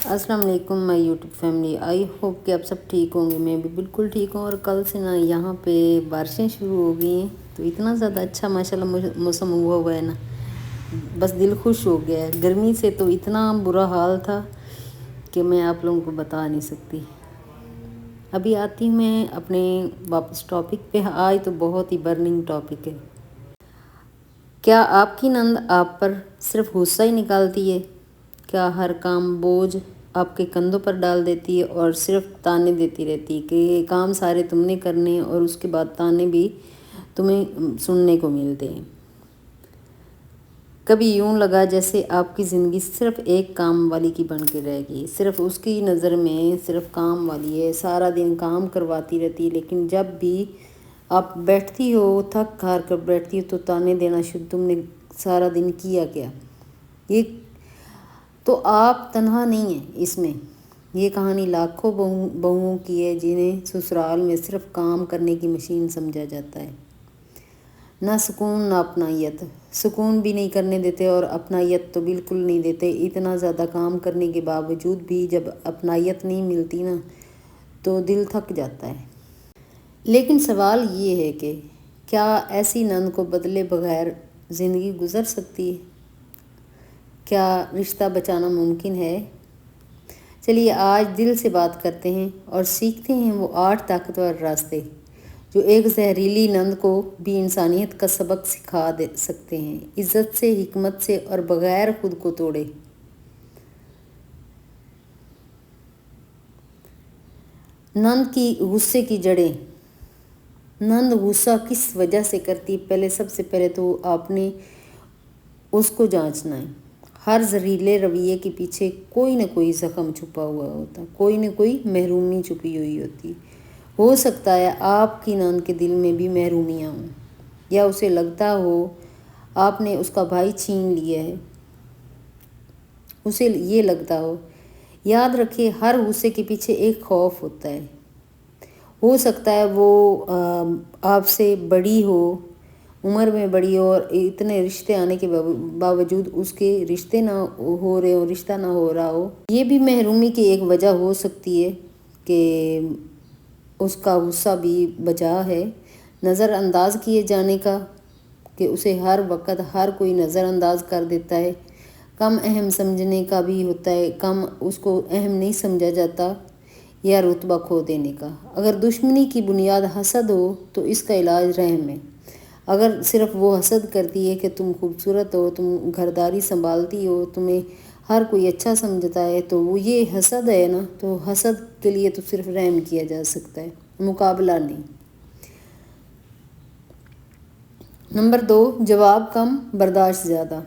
السلام علیکم مائی YouTube family, I hope کہ آپ سب ٹھیک ہوں گے۔ میں بھی بالکل ٹھیک ہوں، اور کل سے نا یہاں پہ بارشیں شروع ہو گئی ہیں، تو اتنا زیادہ اچھا ماشاءاللہ موسم ہوا ہے نا، بس دل خوش ہو گیا ہے۔ گرمی سے تو اتنا برا حال تھا کہ میں آپ لوگوں کو بتا نہیں سکتی۔ ابھی آتی ہوں میں اپنے واپس ٹاپک پہ۔ آج تو بہت ہی برننگ ٹاپک ہے۔ کیا آپ کی نند آپ پر صرف غصہ ہی نکالتی ہے؟ کیا ہر کام بوجھ آپ کے کندھوں پر ڈال دیتی ہے اور صرف تانے دیتی رہتی ہے کہ یہ کام سارے تم نے کرنے ہیں، اور اس کے بعد تانے بھی تمہیں سننے کو ملتے ہیں؟ کبھی یوں لگا جیسے آپ کی زندگی صرف ایک کام والی کی بن کے رہ گئی، صرف اس کی نظر میں صرف کام والی ہے، سارا دن کام کرواتی رہتی ہے، لیکن جب بھی آپ بیٹھتی ہو، تھک ہار کر بیٹھتی ہو، تو تانے دینا شروع، تم نے سارا دن کیا کیا؟ یہ تو آپ تنہا نہیں ہیں اس میں۔ یہ کہانی لاکھوں بہوؤں کی ہے جنہیں سسرال میں صرف کام کرنے کی مشین سمجھا جاتا ہے۔ نہ سکون نہ اپنائیت، سکون بھی نہیں کرنے دیتے اور اپنائیت تو بالکل نہیں دیتے۔ اتنا زیادہ کام کرنے کے باوجود بھی جب اپنائیت نہیں ملتی نا، تو دل تھک جاتا ہے۔ لیکن سوال یہ ہے کہ کیا ایسی نند کو بدلے بغیر زندگی گزر سکتی ہے؟ کیا رشتہ بچانا ممکن ہے؟ چلیے آج دل سے بات کرتے ہیں اور سیکھتے ہیں وہ 8 طاقتور راستے جو ایک زہریلی نند کو بھی انسانیت کا سبق سکھا سکتے ہیں، عزت سے، حکمت سے اور بغیر خود کو توڑے۔ نند کی غصے کی جڑیں۔ نند غصہ کس وجہ سے کرتی؟ پہلے سب سے پہلے تو آپ نے اس کو جانچنا ہے۔ ہر زہریلے رویے کے پیچھے کوئی نہ کوئی زخم چھپا ہوا ہوتا ہے، کوئی نہ کوئی محرومی چھپی ہوئی ہوتی ہے۔ ہو سکتا ہے آپ کی نند کے دل میں بھی محرومیاں ہوں، یا اسے لگتا ہو آپ نے اس کا بھائی چھین لیا ہے، اسے یہ لگتا ہو۔ یاد رکھیے، ہر غصے کے پیچھے ایک خوف ہوتا ہے۔ ہو سکتا ہے وہ آپ سے بڑی ہو، عمر میں بڑی ہو، اور اتنے رشتے آنے کے باوجود اس کے رشتے نہ ہو رہے ہو، رشتہ نہ ہو رہا ہو۔ یہ بھی محرومی کی ایک وجہ ہو سکتی ہے کہ اس کا غصہ بھی وجہ ہے نظر انداز کیے جانے کا، کہ اسے ہر وقت ہر کوئی نظر انداز کر دیتا ہے۔ کم اہم سمجھنے کا بھی ہوتا ہے، کم اس کو اہم نہیں سمجھا جاتا، یا رتبہ کھو دینے کا۔ اگر دشمنی کی بنیاد حسد ہو تو اس کا علاج رحم ہے۔ اگر صرف وہ حسد کرتی ہے کہ تم خوبصورت ہو، تم گھرداری سنبھالتی ہو، تمہیں ہر کوئی اچھا سمجھتا ہے، تو وہ یہ حسد ہے نا، تو حسد کے لیے تو صرف رحم کیا جا سکتا ہے، مقابلہ نہیں۔ نمبر 2، جواب کم، برداشت زیادہ۔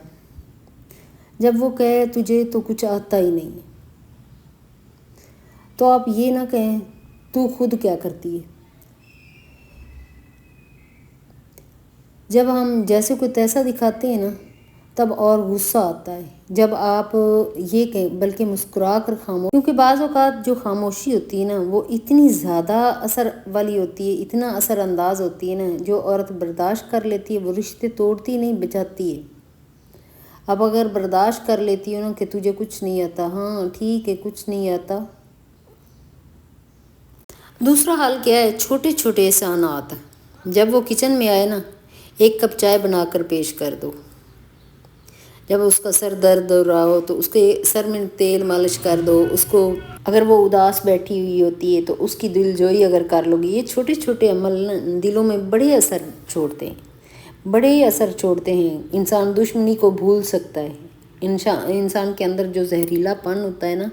جب وہ کہے تجھے تو کچھ آتا ہی نہیں، تو آپ یہ نہ کہیں تو خود کیا کرتی ہے۔ جب ہم جیسے کوئی تیسا دکھاتے ہیں نا، تب اور غصہ آتا ہے۔ جب آپ یہ کہیں، بلکہ مسکرا کر خاموش، کیونکہ بعض اوقات جو خاموشی ہوتی ہے نا، وہ اتنی زیادہ اثر والی ہوتی ہے، اتنا اثر انداز ہوتی ہے نا، جو عورت برداشت کر لیتی ہے وہ رشتے توڑتی نہیں، بچاتی ہے۔ اب اگر برداشت کر لیتی ہو نا کہ تجھے کچھ نہیں آتا، ہاں ٹھیک ہے، کچھ نہیں آتا۔ دوسرا حال کیا ہے؟ چھوٹے چھوٹے احسانات۔ جب وہ کچن میں آئے نا، ایک کپ چائے بنا کر پیش کر دو۔ جب اس کا سر درد ہو رہا ہو تو اس کے سر میں تیل مالش کر دو۔ اس کو اگر وہ اداس بیٹھی ہوئی ہوتی ہے تو اس کی دل جوئی اگر کر لو گی، یہ چھوٹے چھوٹے عمل نا دلوں میں بڑے اثر چھوڑتے ہیں، بڑے اثر چھوڑتے ہیں۔ انسان دشمنی کو بھول سکتا ہے۔ انسان کے اندر جو زہریلا پن ہوتا ہے نا،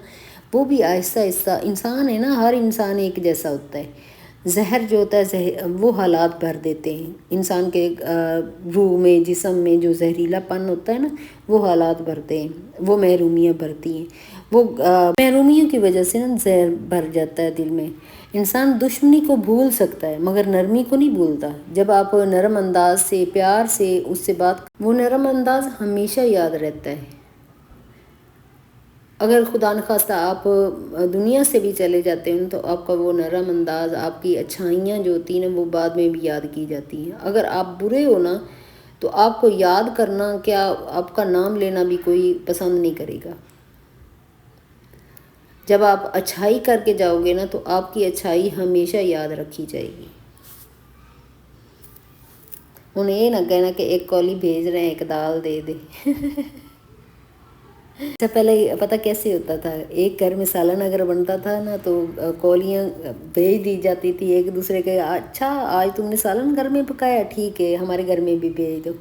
وہ بھی آہستہ آہستہ، انسان ہے نا، ہر انسان ایک جیسا ہوتا ہے۔ زہر جو ہوتا ہے وہ حالات بھر دیتے ہیں انسان کے روح میں، جسم میں جو زہریلا پن ہوتا ہے نا، وہ حالات بھرتے ہیں، وہ محرومیاں بھرتی ہیں۔ وہ محرومیوں کی وجہ سے نا زہر بھر جاتا ہے دل میں۔ انسان دشمنی کو بھول سکتا ہے مگر نرمی کو نہیں بھولتا۔ جب آپ نرم انداز سے، پیار سے اس سے بات، وہ نرم انداز ہمیشہ یاد رہتا ہے۔ اگر خدا نخواستہ آپ دنیا سے بھی چلے جاتے ہیں تو آپ کا وہ نرم انداز، آپ کی اچھائیاں جو ہوتی ہیں وہ بعد میں بھی یاد کی جاتی ہیں۔ اگر آپ برے ہو نا، تو آپ کو یاد کرنا، کیا آپ کا نام لینا بھی کوئی پسند نہیں کرے گا۔ جب آپ اچھائی کر کے جاؤ گے نا تو آپ کی اچھائی ہمیشہ یاد رکھی جائے گی. انہیں یہ نہ کہنا کہ ایک کولی بھیج رہے ہیں ایک دال دے دے. اچھا پہلے پتہ کیسے ہوتا تھا، ایک گھر میں سالن اگر بنتا تھا نا تو کولیاں بھیج دی جاتی تھی ایک دوسرے کے. اچھا آج تم نے سالن گھر میں پکایا، ٹھیک ہے ہمارے گھر میں بھی بھیج دو.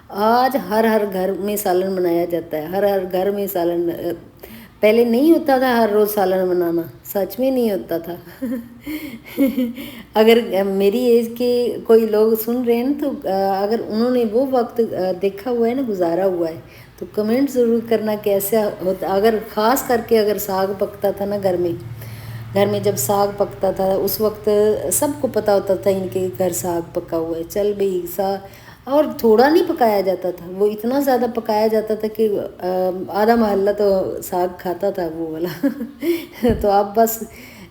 آج ہر گھر میں سالن بنایا جاتا ہے، ہر گھر میں سالن. پہلے نہیں ہوتا تھا ہر روز سالن بنانا، سچ میں نہیں ہوتا تھا. اگر میری ایج کے کوئی لوگ سن رہے ہیں نا تو اگر انہوں نے وہ وقت دیکھا ہوا ہے نا، گزارا ہوا ہے، تو کمنٹ ضرور کرنا کیسا ہوتا. اگر خاص کر کے اگر ساگ پکتا تھا نا گھر میں جب ساگ پکتا تھا اس وقت سب کو پتہ ہوتا تھا ان کے گھر ساگ پکا ہوا ہے. چل بھئی اور تھوڑا نہیں پکایا جاتا تھا، وہ اتنا زیادہ پکایا جاتا تھا کہ آدھا محلہ تو ساگ کھاتا تھا وہ والا. تو آپ بس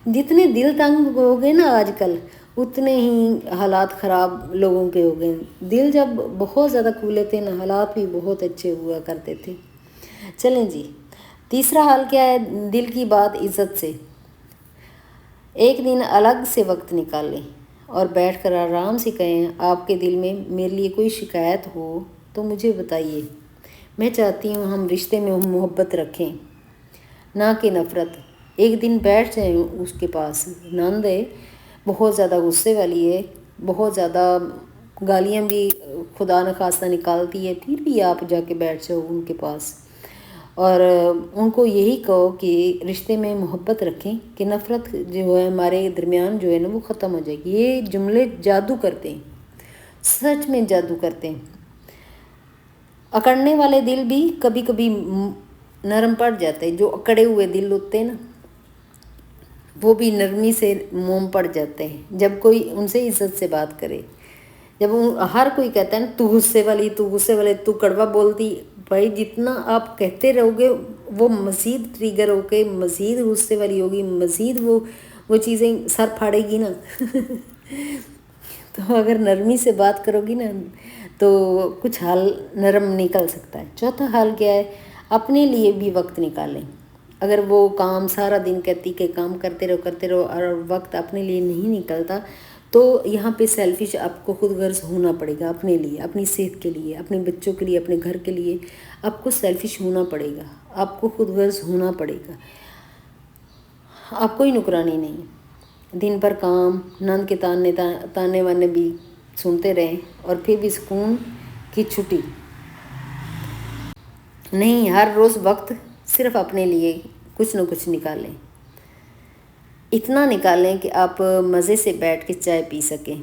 جتنے دل تنگ ہو گئے نا آج کل اتنے ہی حالات خراب لوگوں کے ہو گئے. دل جب بہت زیادہ کھلے تھے نا حالات بھی بہت اچھے ہوا کرتے تھے. چلیں جی، تیسرا حال کیا ہے دل کی بات عزت سے. ایک دن الگ سے وقت نکالیں اور بیٹھ کر آرام سے کہیں آپ کے دل میں میرے لیے کوئی شکایت ہو تو مجھے بتائیے. میں چاہتی ہوں ہم رشتے میں محبت رکھیں نہ کہ نفرت. ایک دن بیٹھ جائیں اس کے پاس. نند ہے بہت زیادہ غصے والی ہے، بہت زیادہ گالیاں بھی خدا نخواستہ نکالتی ہے، پھر بھی آپ جا کے بیٹھ جاؤ ان کے پاس اور ان کو یہی کہو کہ رشتے میں محبت رکھیں کہ نفرت جو ہے ہمارے درمیان جو ہے نا وہ ختم ہو جائے گی. یہ جملے جادو کرتے ہیں، سچ میں جادو کرتے ہیں. اکڑنے والے دل بھی کبھی کبھی نرم پڑ جاتے ہیں. جو اکڑے ہوئے دل ہوتے ہیں نا وہ بھی نرمی سے موم پڑ جاتے ہیں جب کوئی ان سے عزت سے بات کرے. جب ہر کوئی کہتا ہے نا تو غصے والی، تو غصے والے، تو کڑوا بولتی. بھائی جتنا آپ کہتے رہو گے وہ مزید ٹریگر ہو کے مزید غصے والی ہوگی، مزید وہ چیزیں سر پھاڑے گی نا. تو اگر نرمی سے بات کرو گی نا تو کچھ حال نرم نکل سکتا ہے. چوتھا حال کیا ہے، اپنے لیے بھی وقت نکالیں. اگر وہ کام سارا دن کہتی کہ کام کرتے رہو اور وقت اپنے لیے نہیں نکلتا تو یہاں پہ سیلفش آپ کو خود غرض ہونا پڑے گا. اپنے لیے، اپنی صحت کے لیے، اپنے بچوں کے لیے، اپنے گھر کے لیے آپ کو سیلفش ہونا پڑے گا، آپ کو خود غرض ہونا پڑے گا. آپ کوئی نکرانی نہیں. دن بھر کام، نند کے تانے وانے بھی سنتے رہیں اور پھر بھی سکون کی چھٹی نہیں. ہر روز وقت صرف اپنے لیے کچھ نہ کچھ نکالیں. اتنا نکالیں کہ آپ مزے سے بیٹھ کے چائے پی سکیں.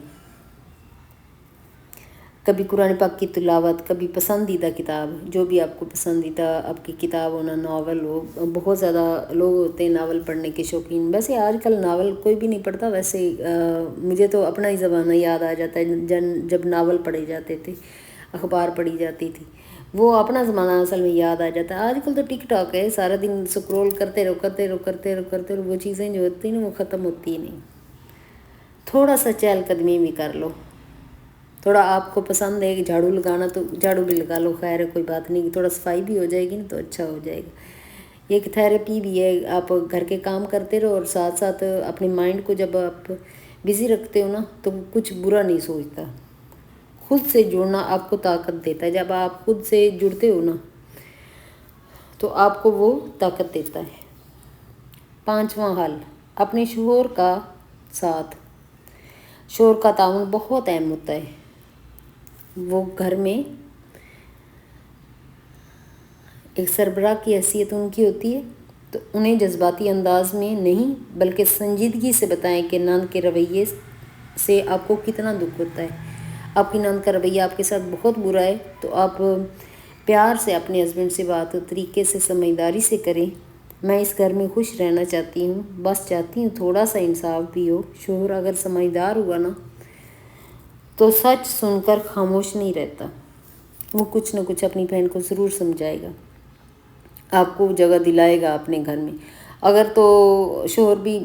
کبھی قرآن پاک کی تلاوت، کبھی پسندیدہ کتاب، جو بھی آپ کو پسندیدہ آپ کی کتاب ہونا، ناول ہو. بہت زیادہ لوگ ہوتے ہیں ناول پڑھنے کے شوقین. ویسے آج کل ناول کوئی بھی نہیں پڑھتا. ویسے مجھے تو اپنا ہی زمانہ یاد آ جاتا ہے جب ناول پڑھے جاتے تھے، اخبار پڑھی جاتی تھی. وہ اپنا زمانہ اصل میں یاد آ جاتا ہے. آج کل تو ٹک ٹاک ہے، سارا دن سکرول کرتے رہو. وہ چیزیں جو ہوتی ہیں نا وہ ختم ہوتی ہی نہیں. تھوڑا سا چہل قدمی بھی کر لو. تھوڑا آپ کو پسند ہے کہ جھاڑو لگانا تو جھاڑو بھی لگا لو، خیر ہے کوئی بات نہیں. تھوڑا صفائی بھی ہو جائے گی نا تو اچھا ہو جائے گا. ایک تھیراپی بھی ہے. آپ گھر کے کام کرتے رہو اور ساتھ ساتھ اپنے مائنڈ کو جب آپ بزی رکھتے ہو نا تو کچھ برا نہیں سوچتا. خود سے جڑنا آپ کو طاقت دیتا ہے. جب آپ خود سے جڑتے ہو نا تو آپ کو وہ طاقت دیتا ہے. پانچواں حل، اپنے شوہر کا ساتھ. شوہر کا تعاون بہت اہم ہوتا ہے. وہ گھر میں ایک سربراہ کی حیثیت ان کی ہوتی ہے تو انہیں جذباتی انداز میں نہیں بلکہ سنجیدگی سے بتائیں کہ نند کے رویے سے آپ کو کتنا دکھ ہوتا ہے. آپ کی نند کا رویہ آپ کے ساتھ بہت برا ہے تو آپ پیار سے اپنے ہسبینڈ سے بات طریقے سے سمجھداری سے کریں. میں اس گھر میں خوش رہنا چاہتی ہوں، بس چاہتی ہوں تھوڑا سا انصاف بھی ہو. شوہر اگر سمجھدار ہوا نا تو سچ سن کر خاموش نہیں رہتا. وہ کچھ نہ کچھ اپنی بہن کو ضرور سمجھائے گا، آپ کو جگہ دلائے گا اپنے گھر میں. اگر تو شوہر بھی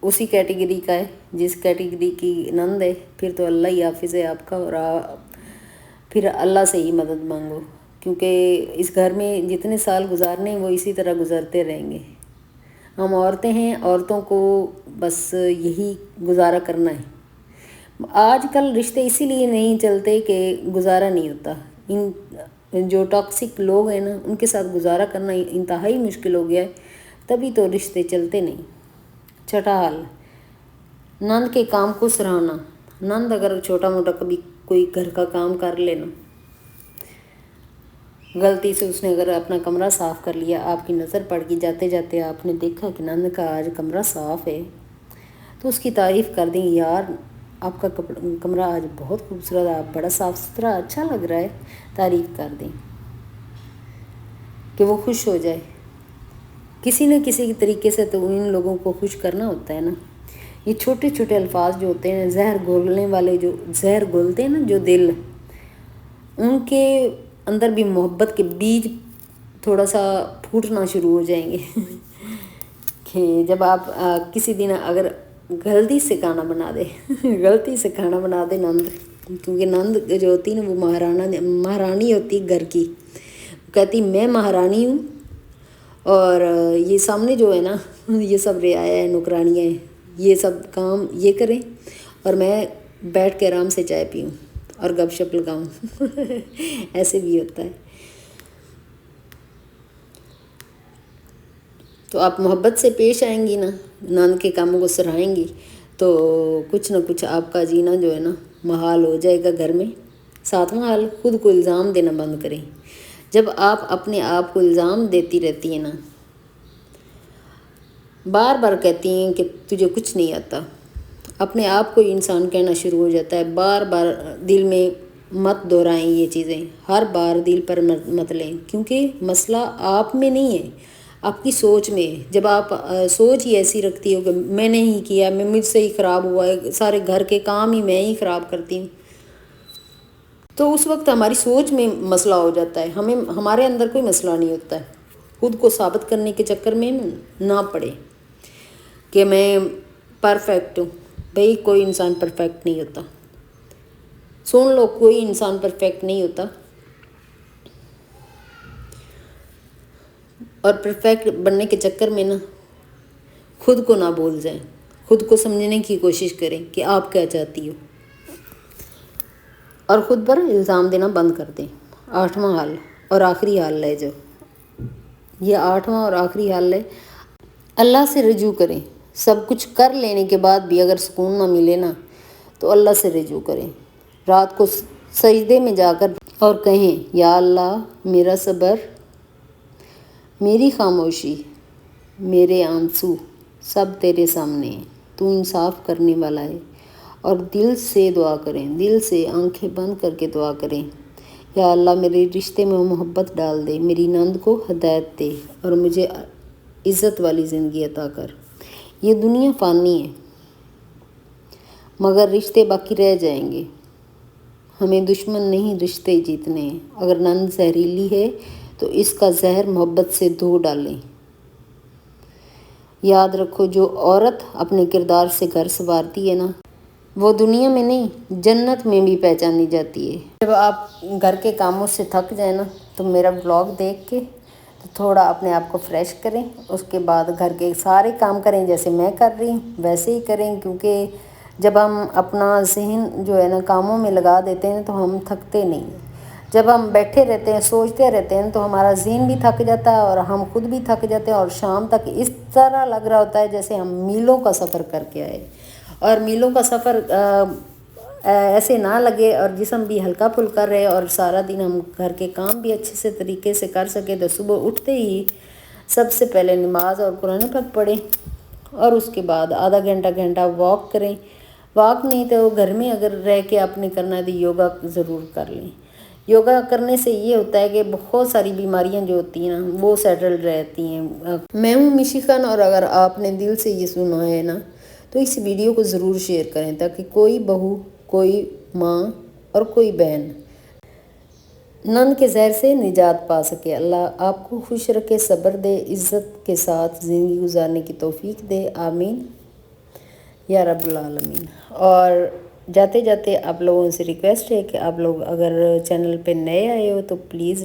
اسی کیٹیگری کا ہے جس کیٹیگری کی نند ہے پھر تو اللہ ہی حافظ ہے آپ کا. اور پھر اللہ سے ہی مدد مانگو کیونکہ اس گھر میں جتنے سال گزارنے وہ اسی طرح گزرتے رہیں گے. ہم عورتیں ہیں، عورتوں کو بس یہی گزارا کرنا ہے۔ آج کل رشتے اسی لیے نہیں چلتے کہ گزارا نہیں ہوتا، ان جو ٹاکسک لوگ ہیں نا ان کے ساتھ گزارا کرنا انتہائی مشکل ہو گیا ہے، تبھی تو رشتے چلتے نہیں۔ چھٹا حال، نند کے کام کو سراہنا۔ نند اگر چھوٹا موٹا کبھی کوئی گھر کا کام کر لینا، غلطی سے اس نے اگر اپنا کمرہ صاف کر لیا، آپ کی نظر پڑ گئی، جاتے جاتے آپ نے دیکھا کہ نند کا آج کمرہ صاف ہے، تو اس کی تعریف کر دیں، یار آپ کا کمرہ آج بہت خوبصورت ہے، آپ بڑا صاف ستھرا اچھا لگ رہا ہے، تعریف کر دیں کہ وہ خوش ہو جائے۔ کسی نہ کسی طریقے سے تو ان لوگوں کو خوش کرنا ہوتا ہے نا۔ یہ چھوٹے چھوٹے الفاظ جو ہوتے ہیں، زہر گھولنے والے، جو زہر گھولتے ہیں نا جو دل، ان کے اندر بھی محبت کے بیج تھوڑا سا پھوٹنا شروع ہو جائیں گے کہ جب آپ کسی دن اگر غلطی سے کھانا بنا دے غلطی سے کھانا بنا دے نند، کیونکہ نند جو ہوتی ہے نا وہ مہارانی ہوتی ہے گھر کی، کہتی میں مہارانی ہوں، اور یہ سامنے جو ہے نا یہ سب رعایا ہے، نوکرانیاں ہیں، یہ سب کام یہ کریں اور میں بیٹھ کے آرام سے چائے پیوں اور گپ شپ لگاؤں ایسے بھی ہوتا ہے۔ تو آپ محبت سے پیش آئیں گی نا، نند کے کاموں کو سراہیں گی، تو کچھ نہ کچھ آپ کا جینا جو ہے نا محال ہو جائے گا گھر میں۔ ساتواں حال، خود کو الزام دینا بند کریں۔ جب آپ اپنے آپ کو الزام دیتی رہتی ہیں نا، بار بار کہتی ہیں کہ تجھے کچھ نہیں آتا، اپنے آپ کو انسان کہنا شروع ہو جاتا ہے، بار بار دل میں مت دہرائیں یہ چیزیں، ہر بار دل پر مت لیں، کیونکہ مسئلہ آپ میں نہیں ہے، آپ کی سوچ میں ہے۔ جب آپ سوچ ہی ایسی رکھتی ہو کہ میں نے ہی کیا، مجھ سے ہی خراب ہوا ہے، سارے گھر کے کام ہی میں ہی خراب کرتی ہوں، تو اس وقت ہماری سوچ میں مسئلہ ہو جاتا ہے، ہمارے اندر کوئی مسئلہ نہیں ہوتا ہے۔ خود کو ثابت کرنے کے چکر میں نہ پڑے کہ میں پرفیکٹ ہوں، بھئی کوئی انسان پرفیکٹ نہیں ہوتا، سن لو کوئی انسان پرفیکٹ نہیں ہوتا، اور پرفیکٹ بننے کے چکر میں نا خود کو نہ بھول جائیں، خود کو سمجھنے کی کوشش کریں کہ آپ کیا چاہتی ہو، اور خود پر الزام دینا بند کر دیں۔ آٹھواں حال اور آخری حال ہے جو یہ آٹھواں اور آخری حال ہے، اللہ سے رجوع کریں۔ سب کچھ کر لینے کے بعد بھی اگر سکون نہ ملے نا تو اللہ سے رجوع کریں، رات کو سجدے میں جا کر اور کہیں، یا اللہ میرا صبر، میری خاموشی، میرے آنسو سب تیرے سامنے ہیں، تو انصاف کرنے والا ہے، اور دل سے دعا کریں، دل سے آنکھیں بند کر کے دعا کریں، یا اللہ میرے رشتے میں محبت ڈال دے، میری نند کو ہدایت دے، اور مجھے عزت والی زندگی عطا کر۔ یہ دنیا فانی ہے مگر رشتے باقی رہ جائیں گے، ہمیں دشمن نہیں رشتے جیتنے ہیں۔ اگر نند زہریلی ہے تو اس کا زہر محبت سے دھو ڈالیں۔ یاد رکھو، جو عورت اپنے کردار سے گھر سنوارتی ہے نا، وہ دنیا میں نہیں جنت میں بھی پہچانی جاتی ہے۔ جب آپ گھر کے کاموں سے تھک جائیں نا تو میرا بلاگ دیکھ کے تو تھوڑا اپنے آپ کو فریش کریں، اس کے بعد گھر کے سارے کام کریں جیسے میں کر رہی ہوں ویسے ہی کریں، کیونکہ جب ہم اپنا ذہن جو ہے نا کاموں میں لگا دیتے ہیں تو ہم تھکتے نہیں ہیں۔ جب ہم بیٹھے رہتے ہیں سوچتے رہتے ہیں تو ہمارا ذہن بھی تھک جاتا ہے اور ہم خود بھی تھک جاتے ہیں، اور شام تک اس طرح لگ رہا ہوتا ہے جیسے ہم میلوں کا سفر کر کے آئے، اور میلوں کا سفر ایسے نہ لگے اور جسم بھی ہلکا پھلکا رہے، اور سارا دن ہم گھر کے کام بھی اچھے سے طریقے سے کر سکیں، تو صبح اٹھتے ہی سب سے پہلے نماز اور قرآن پاک پڑھیں، اور اس کے بعد آدھا گھنٹہ واک کریں، واک نہیں تو گھر میں اگر رہ کے آپ نے کرنا ہے تو یوگا ضرور کر لیں۔ یوگا کرنے سے یہ ہوتا ہے کہ بہت ساری بیماریاں جو ہوتی ہیں نا وہ سیٹل رہتی ہیں۔ میں ہوں مشی خان، اور اگر آپ نے دل سے یہ سنا ہے نا تو اس ویڈیو کو ضرور شیئر کریں تاکہ کوئی بہو، کوئی ماں اور کوئی بہن نند کے زہر سے نجات پا سکے۔ اللہ آپ کو خوش رکھے، صبر دے، عزت کے ساتھ زندگی گزارنے کی توفیق دے، آمین یا رب العالمین۔ اور جاتے جاتے آپ لوگوں سے ریکویسٹ ہے کہ آپ لوگ اگر چینل پہ نئے آئے ہو تو پلیز